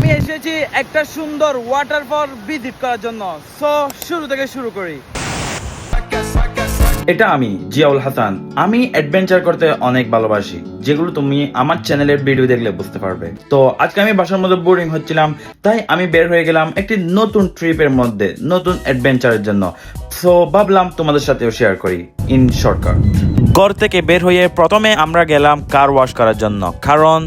আমি এসেছি একটা সুন্দর ওয়াটারফল ভিজিট করার জন্য। সো শুরু থেকে শুরু করি। এটা আমি জিয়াউল হাসান। আমি অ্যাডভেঞ্চার করতে অনেক ভালোবাসি, যেগুলো তুমি আমার চ্যানেলের ভিডিও দেখলে বুঝতে পারবে। তো আজকে আমি বাসার মধ্যে বোরিং হচ্ছিলাম, তাই আমি বের হয়ে গেলাম একটি নতুন ট্রিপের মধ্যে, নতুন অ্যাডভেঞ্চারের জন্য। সো ভাবলাম তোমাদের সাথেও শেয়ার করি ইন শর্টকাট। ঘর থেকে বের হয়ে প্রথমে আমরা গেলাম কার ওয়াশ করার জন্য, কারণ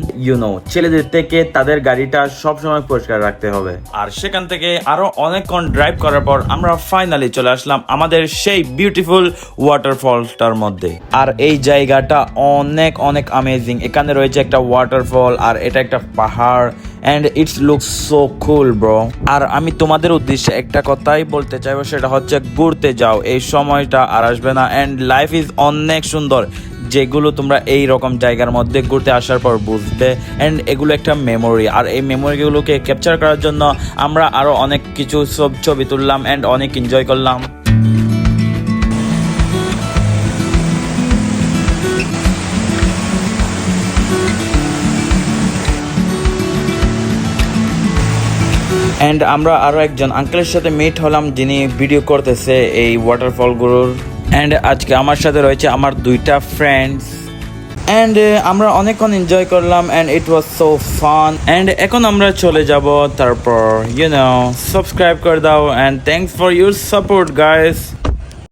ছেলেদের থেকে তাদের গাড়িটা সবসময় পরিষ্কার রাখতে হবে। আর সেখান থেকে আরো অনেকক্ষণ ড্রাইভ করার পর আমরা ফাইনালি চলে আসলাম আমাদের সেই বিউটিফুল ওয়াটারফলটার মধ্যে। আর এই জায়গাটা অনেক অনেক অ্যামেজিং। এখানে রয়েছে একটা ওয়াটারফল, আর এটা একটা পাহাড়, and it looks so cool bro। আর আমি তোমাদের উদ্দেশ্যে একটা কথাই বলতে চাইবো, সেটা হচ্ছে ঘুরতে যাও, এই সময়টা আর আসবে না। and লাইফ ইজ অনেক সুন্দর, যেগুলো তোমরা এই রকম জায়গার মধ্যে ঘুরতে আসার পর বুঝবে। অ্যান্ড এগুলো একটা মেমোরি, আর এই মেমোরিগুলোকে ক্যাপচার করার জন্য আমরা আরো অনেক কিছু সব ছবি তুললাম অ্যান্ড অনেক এনজয় করলাম। অ্যান্ড আমরা আরো একজন আঙ্কেলের সাথে মিট হলাম, যিনি ভিডিও করতেছে এই ওয়াটারফলগুলোর। অ্যান্ড আজকে আমার সাথে রয়েছে আমার দুইটা ফ্রেন্ডস। অ্যান্ড আমরা অনেকক্ষণ এনজয় করলাম, and it was so fun. And এখন আমরা চলে যাব, তারপর সাবস্ক্রাইব করে দাও, and thanks for your support guys.